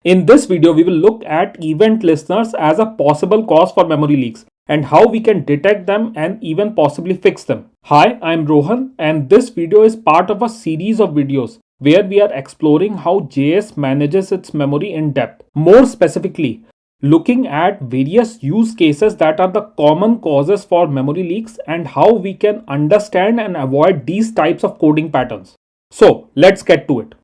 In this video, we will look at event listeners as a possible cause for memory leaks and how we can detect them and even possibly fix them. Hi, I'm Rohan, and this video is part of a series of videos where we are exploring how JS manages its memory in depth. More specifically, looking at various use cases that are the common causes for memory leaks and how we can understand and avoid these types of coding patterns. So, let's get to it.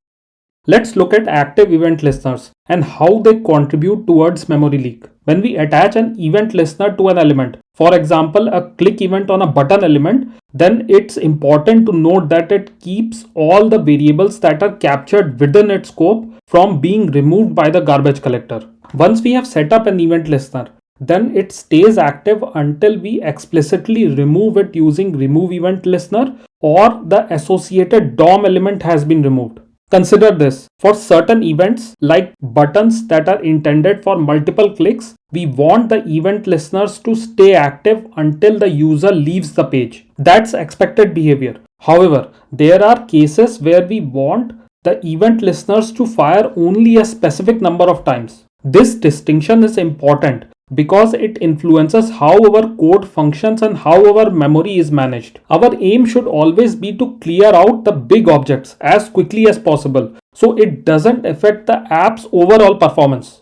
Let's look at active event listeners and how they contribute towards memory leak. When we attach an event listener to an element, for example, a click event on a button element, then it's important to note that it keeps all the variables that are captured within its scope from being removed by the garbage collector. Once we have set up an event listener, then it stays active until we explicitly remove it using remove event listener or the associated DOM element has been removed. Consider this. For certain events like buttons that are intended for multiple clicks, we want the event listeners to stay active until the user leaves the page. That's expected behavior. However, there are cases where we want the event listeners to fire only a specific number of times. This distinction is important because it influences how our code functions and how our memory is managed. Our aim should always be to clear out the big objects as quickly as possible so it doesn't affect the app's overall performance.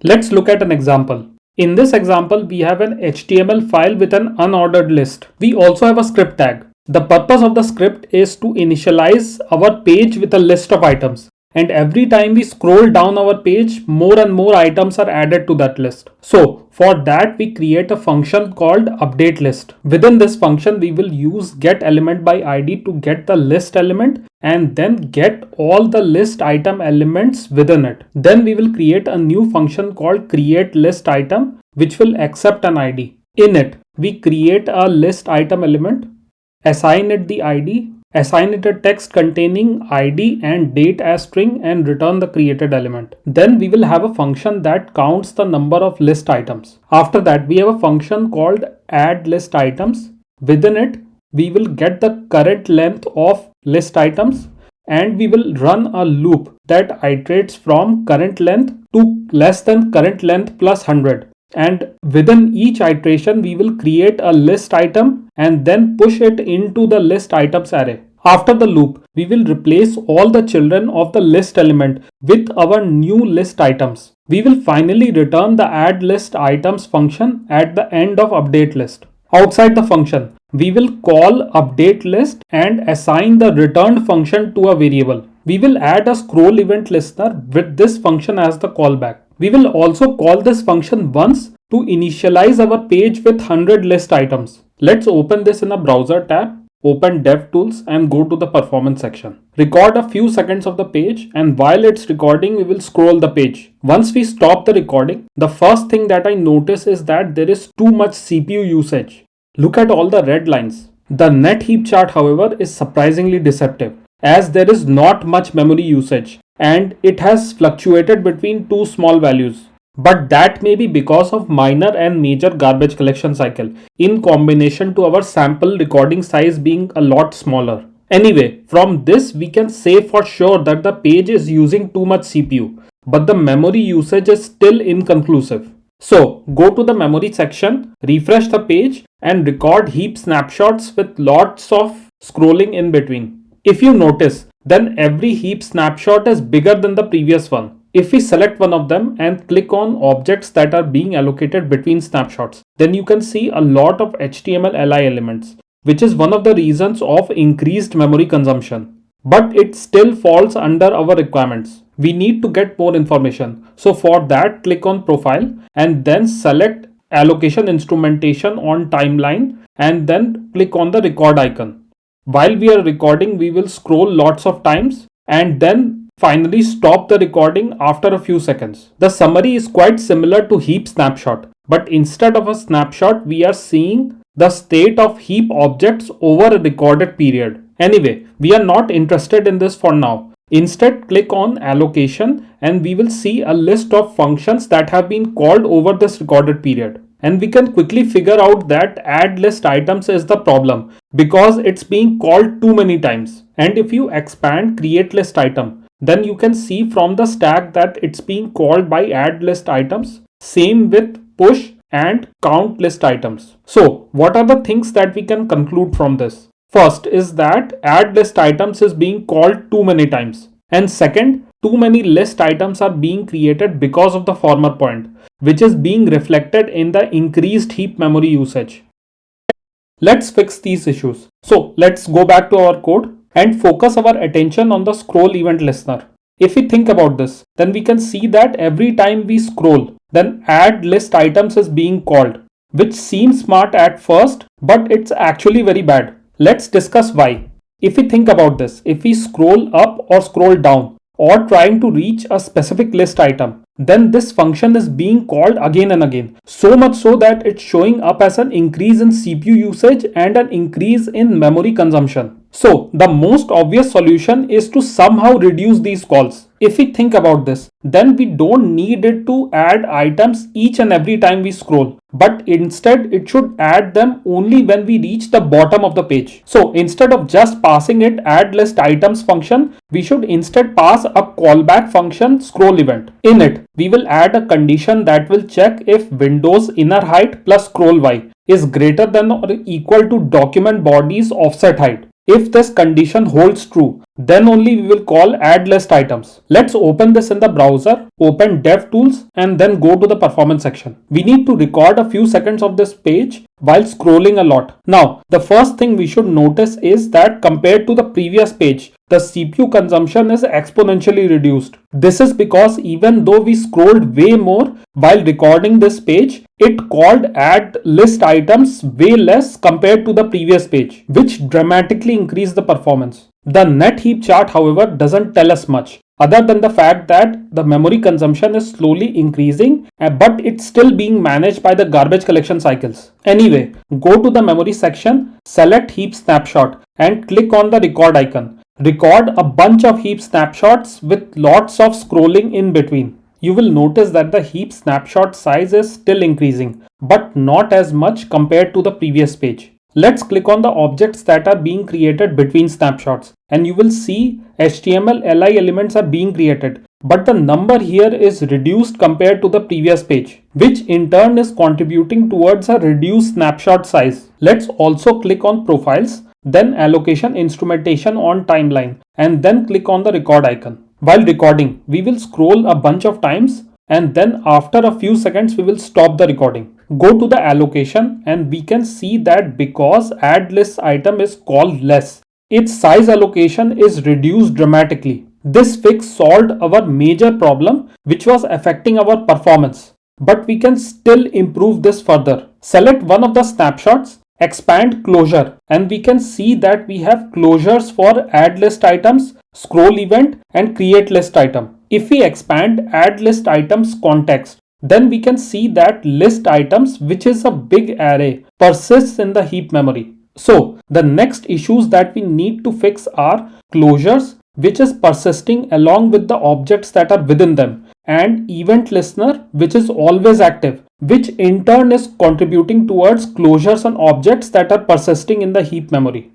Let's look at an example. In this example, we have an HTML file with an unordered list. We also have a script tag. The purpose of the script is to initialize our page with a list of items. And every time we scroll down our page, more and more items are added to that list. So for that, we create a function called update list. Within this function, we will use get element by ID to get the list element and then get all the list item elements within it. Then we will create a new function called create list item, which will accept an ID. In it, we create a list item element, assign it the ID, assign it a text containing ID and date as string and return the created element. Then we will have a function that counts the number of list items. After that, we have a function called add list items. Within it, we will get the current length of list items and we will run a loop that iterates from current length to less than current length plus 100. And within each iteration, we will create a list item and then push it into the list items array. After the loop, we will replace all the children of the list element with our new list items. We will finally return the add list items function at the end of update list. Outside the function, we will call update list and assign the returned function to a variable. We will add a scroll event listener with this function as the callback. We will also call this function once to initialize our page with 100 list items. Let's open this in a browser tab, open DevTools and go to the performance section. Record a few seconds of the page and while it's recording, we will scroll the page. Once we stop the recording, the first thing that I notice is that there is too much CPU usage. Look at all the red lines. The net heap chart, however, is surprisingly deceptive as there is not much memory usage and it has fluctuated between two small values. But that may be because of minor and major garbage collection cycle in combination to our sample recording size being a lot smaller. Anyway, from this we can say for sure that the page is using too much CPU, but the memory usage is still inconclusive. So go to the memory section, refresh the page and record heap snapshots with lots of scrolling in between. If you notice, then every heap snapshot is bigger than the previous one. If we select one of them and click on objects that are being allocated between snapshots, then you can see a lot of HTML li elements, which is one of the reasons of increased memory consumption. But it still falls under our requirements. We need to get more information. So for that, click on profile and then select allocation instrumentation on timeline and then click on the record icon. While we are recording, we will scroll lots of times and then finally stop the recording after a few seconds. The summary is quite similar to heap snapshot, but instead of a snapshot, we are seeing the state of heap objects over a recorded period. Anyway, we are not interested in this for now. Instead, click on allocation and we will see a list of functions that have been called over this recorded period. And we can quickly figure out that add list items is the problem because it's being called too many times. And if you expand create list item, then you can see from the stack that it's being called by add list items. Same with push and count list items. So what are the things that we can conclude from this? First is that add list items is being called too many times. And second, too many list items are being created because of the former point, which is being reflected in the increased heap memory usage. Let's fix these issues. So let's go back to our code and focus our attention on the scroll event listener. If we think about this, then we can see that every time we scroll, then add list items is being called, which seems smart at first, but it's actually very bad. Let's discuss why. If we think about this, if we scroll up or scroll down or trying to reach a specific list item, then this function is being called again and again. So much so that it's showing up as an increase in CPU usage and an increase in memory consumption. So the most obvious solution is to somehow reduce these calls. If we think about this, then we don't need it to add items each and every time we scroll, but instead it should add them only when we reach the bottom of the page. So instead of just passing it add list items function, we should instead pass a callback function scroll event. In it, we will add a condition that will check if Windows inner height plus scroll y is greater than or equal to document body's offset height. If this condition holds true, then only we will call add list items. Let's open this in the browser, open DevTools, and then go to the performance section. We need to record a few seconds of this page while scrolling a lot. Now, the first thing we should notice is that compared to the previous page, the CPU consumption is exponentially reduced. This is because even though we scrolled way more while recording this page, it called add list items way less compared to the previous page, which dramatically increased the performance. The net heap chart, however, doesn't tell us much, other than the fact that the memory consumption is slowly increasing, but it's still being managed by the garbage collection cycles. Anyway, go to the memory section, select heap snapshot, and click on the record icon. Record a bunch of heap snapshots with lots of scrolling in between. You will notice that the heap snapshot size is still increasing, but not as much compared to the previous page. Let's click on the objects that are being created between snapshots, and you will see HTML li elements are being created, but the number here is reduced compared to the previous page, which in turn is contributing towards a reduced snapshot size. Let's also click on profiles, then allocation instrumentation on timeline, and then click on the record icon. While recording, we will scroll a bunch of times, and then after a few seconds we will stop the recording. Go to the allocation, and we can see that because add list item is called less, its size allocation is reduced dramatically. This fix solved our major problem which was affecting our performance, but we can still improve this further. Select one of the snapshots, expand closure, and we can see that we have closures for add list items, scroll event, and create list item. If we expand add list items context, then we can see that list items, which is a big array, persists in the heap memory. So the next issues that we need to fix are closures, which is persisting along with the objects that are within them, and event listener, which is always active, which in turn is contributing towards closures on objects that are persisting in the heap memory.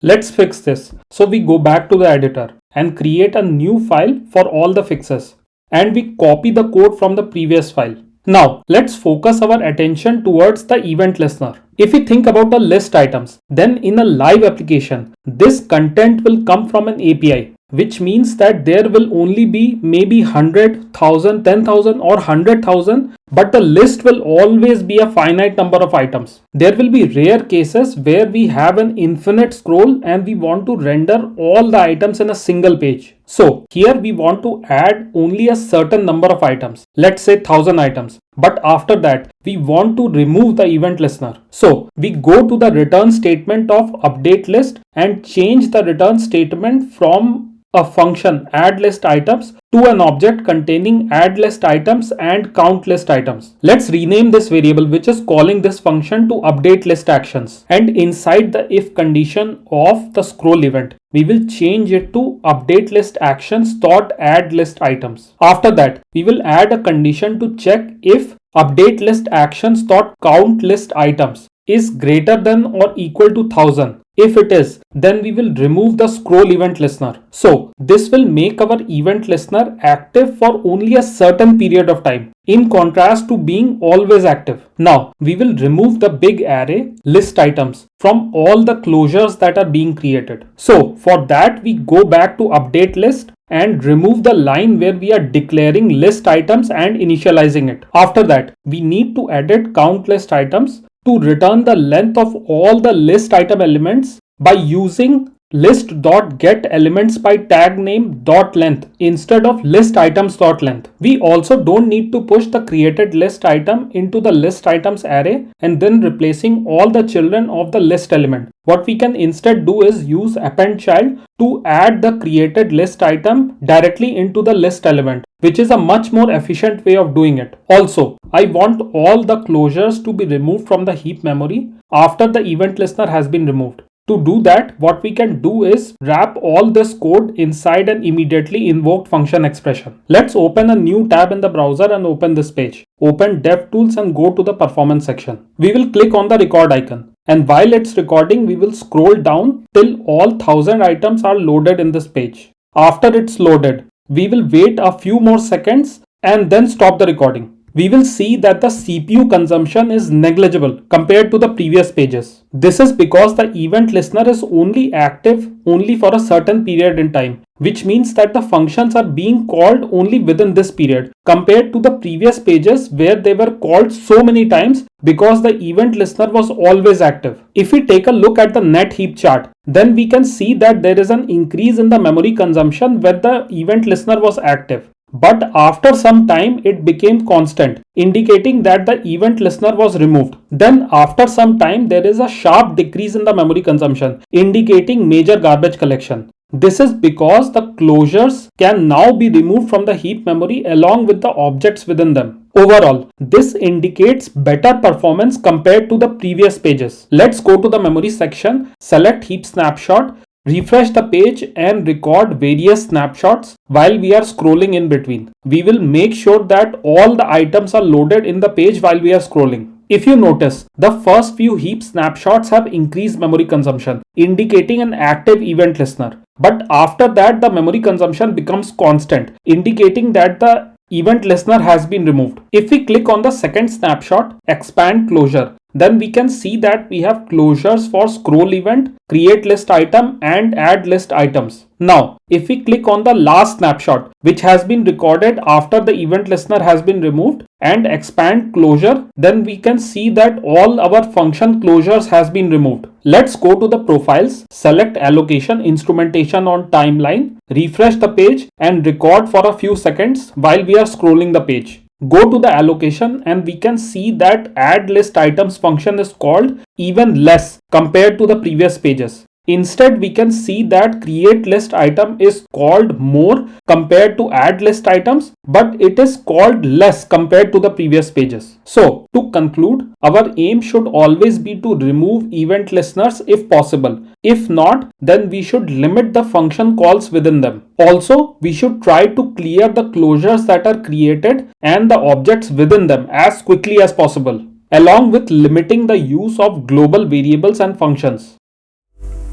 Let's fix this. So we go back to the editor and create a new file for all the fixes, and we copy the code from the previous file. Now let's focus our attention towards the event listener. If we think about the list items, then in a live application, this content will come from an API, which means that there will only be maybe 100,000, 10,000 or 100,000, but the list will always be a finite number of items. There will be rare cases where we have an infinite scroll and we want to render all the items in a single page. So here we want to add only a certain number of items, let's say 1000 items. But after that, we want to remove the event listener. So we go to the return statement of update list and change the return statement from a function add list items to an object containing add list items and count list items. Let's rename this variable, which is calling this function to update list actions, and inside the if condition of the scroll event, we will change it to update list actions dot add list items. After that, we will add a condition to check if update list actions dot count list items is greater than or equal to 1000. If it is, then we will remove the scroll event listener. So this will make our event listener active for only a certain period of time, in contrast to being always active. Now we will remove the big array list items from all the closures that are being created. So for that, we go back to update list and remove the line where we are declaring list items and initializing it. After that, we need to edit count list items to return the length of all the list item elements by using list.getElements by tag name .length instead of list items .length. We also don't need to push the created list item into the list items array and then replacing all the children of the list element. What we can instead do is use append child to add the created list item directly into the list element, which is a much more efficient way of doing it. Also, I want all the closures to be removed from the heap memory after the event listener has been removed. To do that, what we can do is wrap all this code inside an immediately invoked function expression. Let's open a new tab in the browser and open this page. Open DevTools and go to the performance section. We will click on the record icon. And while it's recording, we will scroll down till all 1000 items are loaded in this page. After it's loaded, we will wait a few more seconds and then stop the recording. We will see that the CPU consumption is negligible compared to the previous pages. This is because the event listener is only active only for a certain period in time, which means that the functions are being called only within this period compared to the previous pages where they were called so many times because the event listener was always active. If we take a look at the net heap chart, then we can see that there is an increase in the memory consumption when the event listener was active. But after some time it became constant, indicating that the event listener was removed. Then after some time there is a sharp decrease in the memory consumption, indicating major garbage collection. This is because the closures can now be removed from the heap memory along with the objects within them. Overall, this indicates better performance compared to the previous pages. Let's go to the memory section, select heap snapshot, refresh the page and record various snapshots while we are scrolling in between. We will make sure that all the items are loaded in the page while we are scrolling. If you notice, the first few heap snapshots have increased memory consumption, indicating an active event listener. But after that, the memory consumption becomes constant, indicating that the event listener has been removed. If we click on the second snapshot, expand closure, then we can see that we have closures for scroll event, create list item and add list items. Now, if we click on the last snapshot, which has been recorded after the event listener has been removed, and expand closure, then we can see that all our function closures has been removed. Let's go to the profiles, select allocation, instrumentation on timeline, refresh the page and record for a few seconds while we are scrolling the page. Go to the allocation and we can see that add list items function is called even less compared to the previous pages. Instead, we can see that create list item is called more compared to add list items, but it is called less compared to the previous pages. So to conclude, our aim should always be to remove event listeners if possible. If not, then we should limit the function calls within them. Also, we should try to clear the closures that are created and the objects within them as quickly as possible, along with limiting the use of global variables and functions.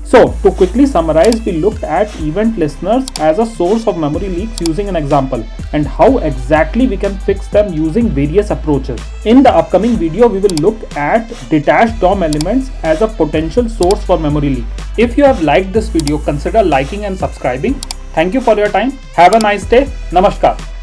So, to quickly summarize, we looked at event listeners as a source of memory leaks using an example and how exactly we can fix them using various approaches. In the upcoming video, we will look at detached DOM elements as a potential source for memory leak. If you have liked this video, consider liking and subscribing. Thank you for your time. Have a nice day. Namaskar.